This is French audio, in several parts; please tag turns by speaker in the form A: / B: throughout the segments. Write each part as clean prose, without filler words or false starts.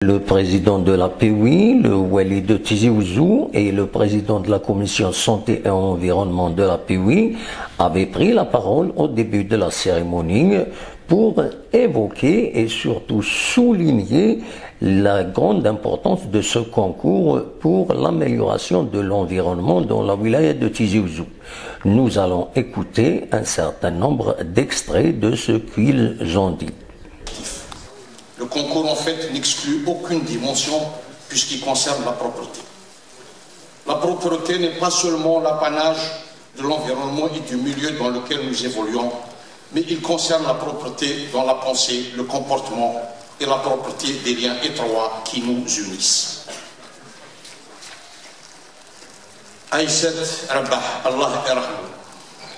A: Le président de la PWI, le Wali de Tizi Ouzou, et le président de la commission santé et environnement de la PWI avaient pris la parole au début de la cérémonie pour évoquer et surtout souligner la grande importance de ce concours pour l'amélioration de l'environnement dans la wilaya de Tizi Ouzou. Nous allons écouter un certain nombre d'extraits de ce qu'ils ont dit.
B: Le concours, en fait, n'exclut aucune dimension puisqu'il concerne la propreté. La propreté n'est pas seulement l'apanage de l'environnement et du milieu dans lequel nous évoluons, mais il concerne la propreté dans la pensée, le comportement et la propreté des liens étroits qui nous unissent. Aïsset Rabah, Allah Erahmou,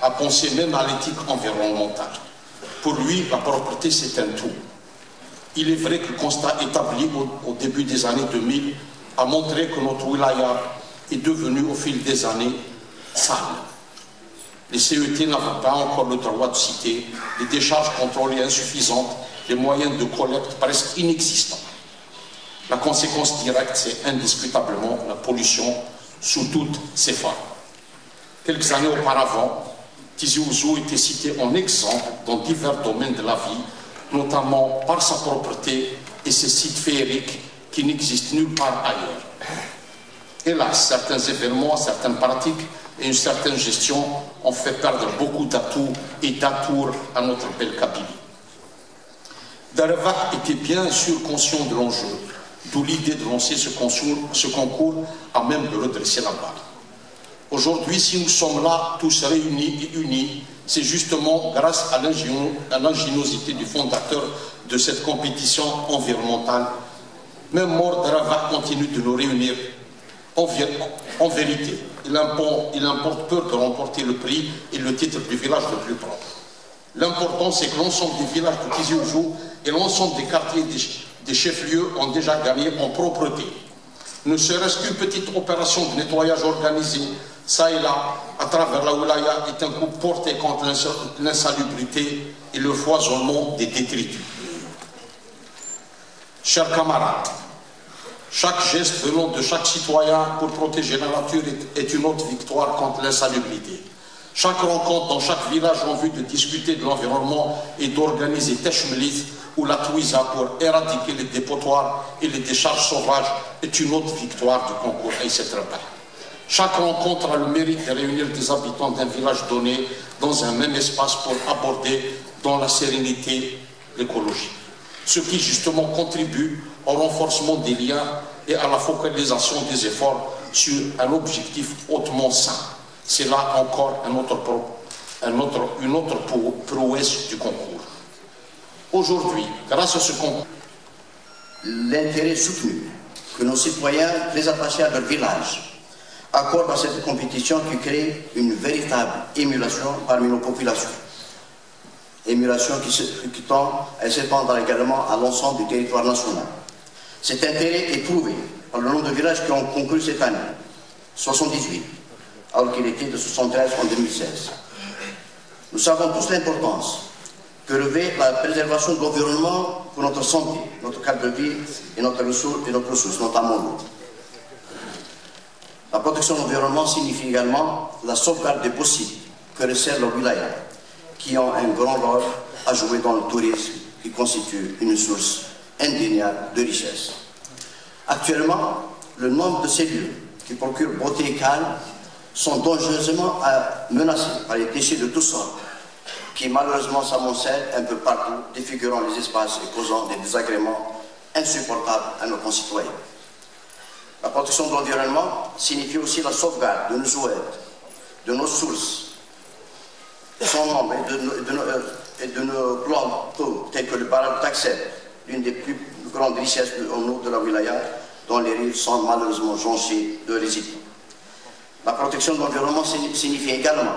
B: a pensé même à l'éthique environnementale. Pour lui, la propreté, c'est un tout. Il est vrai que le constat établi au début des années 2000 a montré que notre wilaya est devenue au fil des années sale. Les CET n'avaient pas encore le droit de citer, les décharges contrôlées insuffisantes, les moyens de collecte presque inexistants. La conséquence directe, c'est indiscutablement la pollution sous toutes ses formes. Quelques années auparavant, Tizi Ouzou était cité en exemple dans divers domaines de la vie, notamment par sa propreté et ses sites féeriques qui n'existent nulle part ailleurs. Hélas, certains événements, certaines pratiques et une certaine gestion ont fait perdre beaucoup d'atouts et d'atours à notre belle Kabylie. Dareva était bien sûr conscient de l'enjeu, d'où l'idée de lancer ce concours à même de redresser la barre. Aujourd'hui, si nous sommes là, tous réunis et unis, c'est justement grâce à l'ingéniosité du fondateur de cette compétition environnementale. Même mort Darava continue de nous réunir. En vérité, il importe peu de remporter le prix et le titre du village le plus propre. L'important, c'est que l'ensemble des villages de Tizi Ouzou et l'ensemble des quartiers des chefs-lieux ont déjà gagné en propreté. Ne serait-ce qu'une petite opération de nettoyage organisée, ça et là, à travers la wilaya, est un coup porté contre l'insalubrité et le foisonnement des détritus. Chers camarades, chaque geste venant de chaque citoyen pour protéger la nature est une autre victoire contre l'insalubrité. Chaque rencontre dans chaque village en vue de discuter de l'environnement et d'organiser Teshmelit ou la Touiza pour éradiquer les dépotoirs et les décharges sauvages est une autre victoire du concours Aïsset Rabah. Chaque rencontre a le mérite de réunir des habitants d'un village donné dans un même espace pour aborder dans la sérénité l'écologie. Ce qui justement contribue au renforcement des liens et à la focalisation des efforts sur un objectif hautement sain. C'est là encore une autre prouesse du concours. Aujourd'hui, grâce à ce concours,
C: l'intérêt soutenu que nos citoyens très attachés à leur village accordent à cette compétition qui crée une véritable émulation parmi nos populations. Émulation qui tend à s'étendre également à l'ensemble du territoire national. Cet intérêt est prouvé par le nombre de villages qui ont concouru cette année, 78, alors qu'il était de 73 en 2016. Nous savons tous l'importance que revêt la préservation de l'environnement pour notre santé, notre cadre de vie et notre ressource, notamment l'eau. La protection de l'environnement signifie également la sauvegarde des possibles que resserre la wilaya, qui ont un grand rôle à jouer dans le tourisme, qui constitue une source indéniable de richesse. Actuellement, le nombre de ces lieux qui procurent beauté et calme sont dangereusement menacés par les déchets de tous sortes, qui malheureusement s'amoncellent un peu partout, défigurant les espaces et causant des désagréments insupportables à nos concitoyens. La protection de l'environnement signifie aussi la sauvegarde de nos oueds, de nos sources, son nombre et de nos plantes telles que le barrage d'Aksel, l'une des plus grandes richesses en eau de la wilaya, dont les rives sont malheureusement jonchées de résidus. La protection de l'environnement signifie également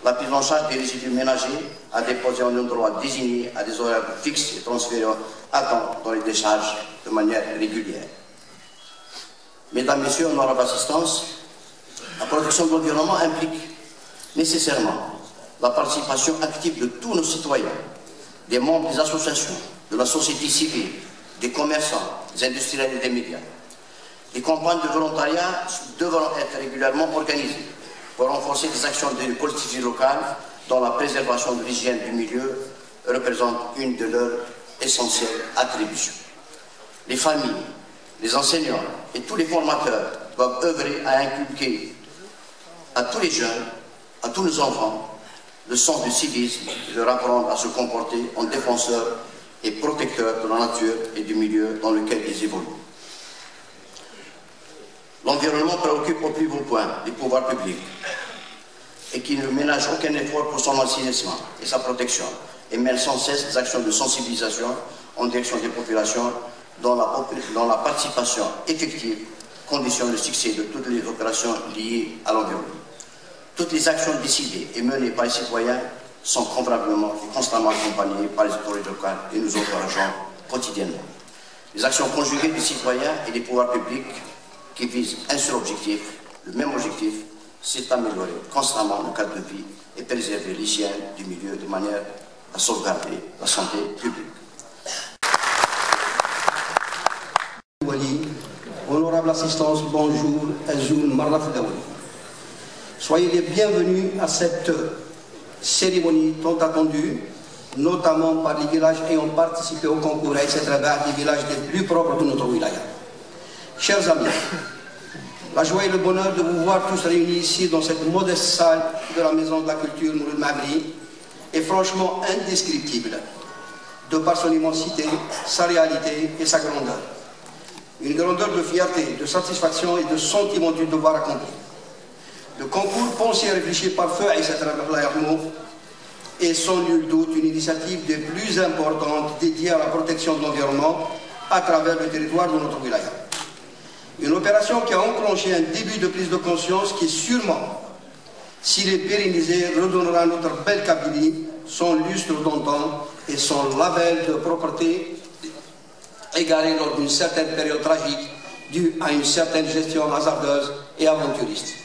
C: la prise en charge des résidus ménagers à déposer en un endroit désigné à des horaires fixes et transférés à temps dans les décharges de manière régulière. Mesdames, Messieurs, honorable assistance, la protection de l'environnement implique nécessairement la participation active de tous nos citoyens, des membres des associations, de la société civile, des commerçants, des industriels et des médias. Les campagnes de volontariat devront être régulièrement organisées pour renforcer les actions des collectivités locales dont la préservation de l'hygiène du milieu représente une de leurs essentielles attributions. Les familles, les enseignants et tous les formateurs doivent œuvrer à inculquer à tous les jeunes, à tous nos enfants, le sens du civisme et leur apprendre à se comporter en défenseurs et protecteurs de la nature et du milieu dans lequel ils évoluent. L'environnement préoccupe au plus haut point les pouvoirs publics et qui ne ménage aucun effort pour son assainissement et sa protection et mène sans cesse des actions de sensibilisation en direction des populations dont la participation effective conditionne le succès de toutes les opérations liées à l'environnement. Toutes les actions décidées et menées par les citoyens sont convenablement et constamment accompagnées par les autorités locales et nous encourageons quotidiennement. Les actions conjuguées des citoyens et des pouvoirs publics qui visent un seul objectif, le même objectif, c'est améliorer constamment le cadre de vie et préserver l'hygiène du milieu de manière à sauvegarder la santé publique.
D: Honorable assistance, bonjour, Azoul Marraf Daouli. Soyez les bienvenus à cette cérémonie tant attendue, notamment par les villages ayant participé au concours à Aïsset-Rabah, des villages les plus propres de notre wilaya. Chers amis, la joie et le bonheur de vous voir tous réunis ici dans cette modeste salle de la Maison de la Culture Mouloud Maghri est franchement indescriptible, de par son immensité, sa réalité et sa grandeur. Une grandeur de fierté, de satisfaction et de sentiment du devoir accompli. Le concours pensé et réfléchi par feu Aïsset-Rabah est sans nul doute une initiative des plus importantes dédiée à la protection de l'environnement à travers le territoire de notre wilaya. Une opération qui a enclenché un début de prise de conscience qui sûrement, s'il est pérennisé, redonnera à notre belle Kabylie son lustre d'antan et son label de propreté égaré lors d'une certaine période tragique due à une certaine gestion hasardeuse et aventuriste.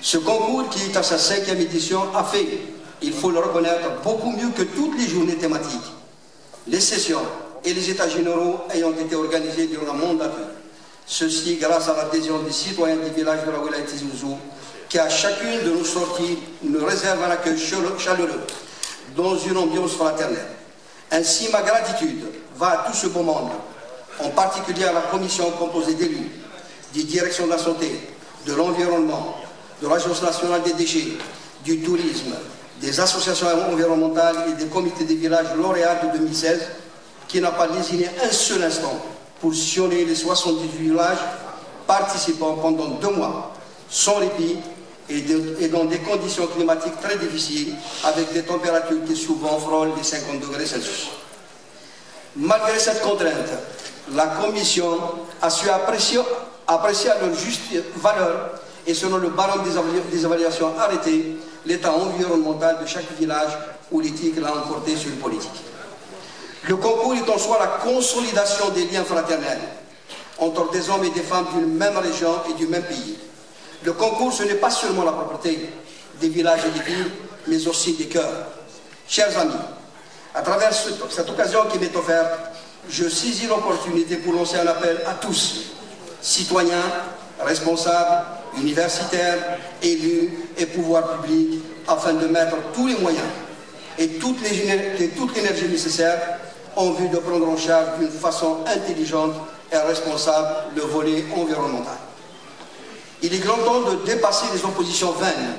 D: Ce concours, qui est à sa 5e édition, a fait, il faut le reconnaître, beaucoup mieux que toutes les journées thématiques, les sessions et les états généraux ayant été organisés durant la mandature. Ceci grâce à l'adhésion des citoyens des villages de la wilaya de Tizi Ouzou, qui à chacune de nos sorties nous réserve un accueil chaleureux, dans une ambiance fraternelle. Ainsi, ma gratitude va à tout ce beau monde, en particulier à la commission composée d'élus, des directions de la santé, de l'environnement, de l'Agence nationale des déchets, du tourisme, des associations environnementales et des comités des villages lauréats de 2016, qui n'a pas lésiné un seul instant pour sillonner les 78 villages participant pendant 2 mois, sans répit et dans des conditions climatiques très difficiles, avec des températures qui souvent frôlent les 50 degrés Celsius. Malgré cette contrainte, la Commission a su apprécier à leur juste valeur et selon le barème des évaluations arrêtées, l'état environnemental de chaque village où l'éthique l'a emporté sur le politique. Le concours est en soi la consolidation des liens fraternels entre des hommes et des femmes d'une même région et du même pays. Le concours, ce n'est pas seulement la propreté des villages et des villes, mais aussi des cœurs. Chers amis, à travers cette occasion qui m'est offerte, je saisis l'opportunité pour lancer un appel à tous, citoyens, responsables, universitaires, élus et pouvoirs publics, afin de mettre tous les moyens et toute l'énergie nécessaire en vue de prendre en charge d'une façon intelligente et responsable le volet environnemental. Il est grand temps de dépasser les oppositions vaines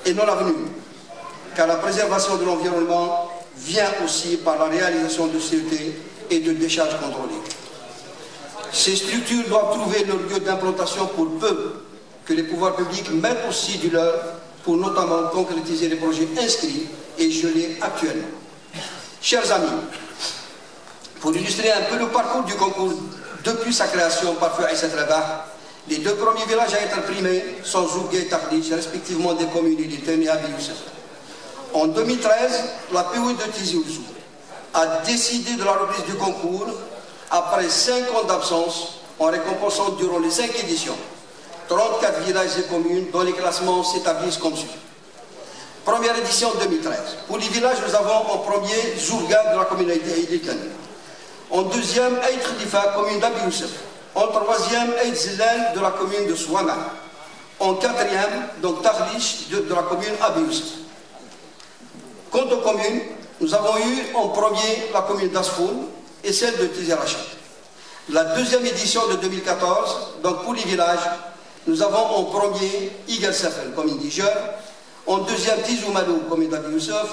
D: et non avenues, car la préservation de l'environnement vient aussi par la réalisation de CET et de décharges contrôlées. Ces structures doivent trouver leur lieu d'implantation pour peu que les pouvoirs publics mettent aussi du leur pour notamment concrétiser les projets inscrits et gelés actuellement. Chers amis, pour illustrer un peu le parcours du concours depuis sa création par feu Aïsset-Rabah, les 2 premiers villages à être primés sont Zougé et Taklich, respectivement des communes d'Iliten et Abi Youssef. En 2013, la POI de Tizi Ouzou a décidé de la reprise du concours après 5 ans d'absence en récompensant durant les 5 éditions 34 villages et communes dont les classements s'établissent comme suit. Première édition 2013. Pour les villages, nous avons en premier Zourga de la communauté Iliten. En deuxième, Aïd Khalifa, commune d'Abi Youssef. En troisième, Aïd Zilal de la commune de Souama. En quatrième, donc Takhlish de la commune Abi Youssef. Quant aux communes, nous avons eu en premier la commune d'Asfoun et celle de Tizi Rachid. La deuxième édition de 2014, donc pour les villages, nous avons en premier Igel Safel, commune d'Ijer. En deuxième, Tizoumalou, commune d'Abi Youssef.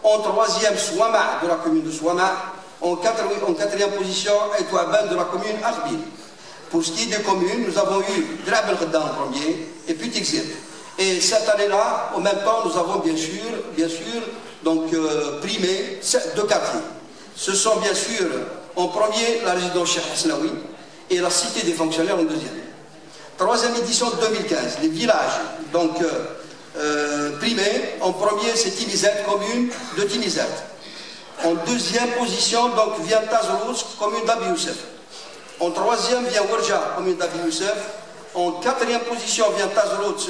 D: En troisième, Souama de la commune de Souama. En quatrième position, Aïtouaban de la commune Arbil. Pour ce qui est des communes, nous avons eu Drab el-Ghadda en premier et puis Tixir. Et cette année-là, en même temps, nous avons bien sûr donc, primé deux quartiers. Ce sont bien sûr en premier la résidence Cheikh Hasnaoui et la cité des fonctionnaires en deuxième. Troisième édition de 2015, les villages donc primés. En premier, c'est Timizet, commune de Timizet. En deuxième position, donc, vient Tazrous, commune d'Abi Youssef. En troisième vient Warja, commune d'Abi Youssef. En quatrième position vient Tazrous,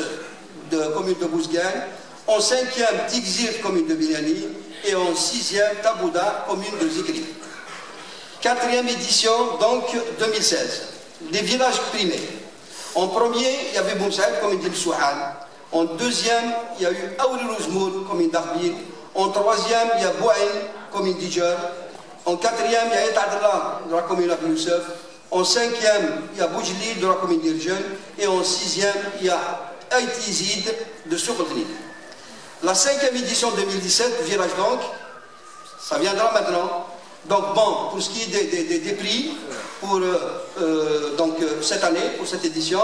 D: commune de Bouzgaï. En cinquième, Tigzir, commune de Binyani. Et en sixième, Tabouda, commune de Zikri. Quatrième édition, donc 2016. Les villages primés. En premier, il y avait Boumsaïd, commune d'Ibsouhan. En deuxième, il y a eu Aouli Rouzmoul, commune d'Arbil. En troisième, il y a Bouaïn, commune d'Ijer. En quatrième, il y a Etadla, de la commune d'Abi Youssef. En cinquième, il y a Boujli, de la commune d'Irjen. Et en sixième, il y a Aïtizid, de Soukotni. La cinquième édition 2017, virage donc, ça viendra maintenant. Donc bon, pour ce qui est des prix, pour cette année, pour cette édition,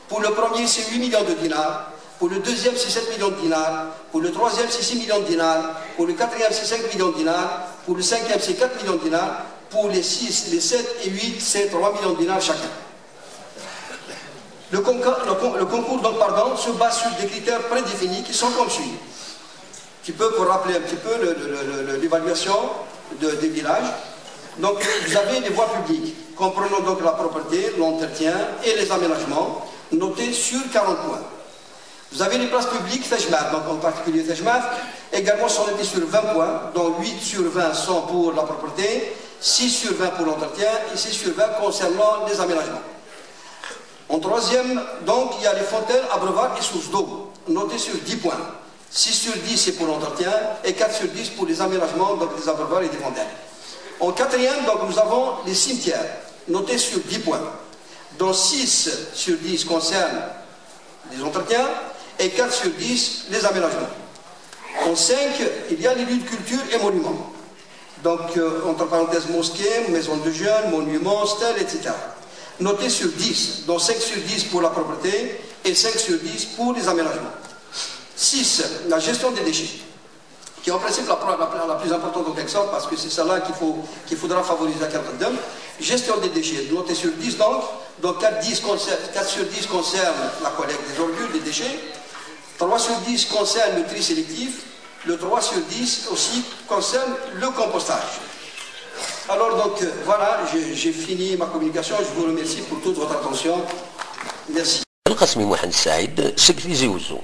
D: pour le premier, c'est 8 millions de dinars. Pour le deuxième, c'est 7 millions de dinars. Pour le troisième, c'est 6 millions de dinars. Pour le quatrième, c'est 5 millions de dinars. Pour le cinquième, c'est 4 millions de dinars. Pour les 6, les 7 et 8, c'est 3 millions de dinars chacun. Le concours donc, se base sur des critères prédéfinis qui sont comme suit. Qui peut vous rappeler un petit peu l'évaluation des villages. Donc, vous avez les voies publiques, comprenant donc la propreté, l'entretien et les aménagements, notés sur 40 points. Vous avez les places publiques, Fejmaf, donc en particulier Fejmaf, également sont notées sur 20 points, dont 8 sur 20 sont pour la propreté, 6 sur 20 pour l'entretien et 6 sur 20 concernant les aménagements. En troisième, donc, il y a les fontaines, abreuvoirs et sources d'eau, notées sur 10 points. 6 sur 10 c'est pour l'entretien et 4 sur 10 pour les aménagements, donc des abreuvoirs et des fontaines. En quatrième, donc, nous avons les cimetières, notés sur 10 points, dont 6 sur 10 concernent les entretiens et 4 sur 10 les aménagements. En 5, il y a les lieux de culture et monuments. Donc, entre parenthèses, mosquées, maisons de jeunes, monuments, stèles, etc. Notés sur 10, dont 5 sur 10 pour la propreté et 5 sur 10 pour les aménagements. 6, la gestion des déchets, qui est en principe la plus importante en quelque sorte, parce que c'est celle-là qu'il faudra favoriser à quelqu'un. Gestion des déchets, noté sur 10 donc 4 sur 10 concerne la collecte des ordures, des déchets, 3 sur 10 concerne le tri sélectif, le 3 sur 10 aussi concerne le compostage. Alors donc voilà, j'ai fini ma communication, je vous remercie pour toute votre attention. Merci.
A: القاسمي محمد سعيد سكرتير زوزو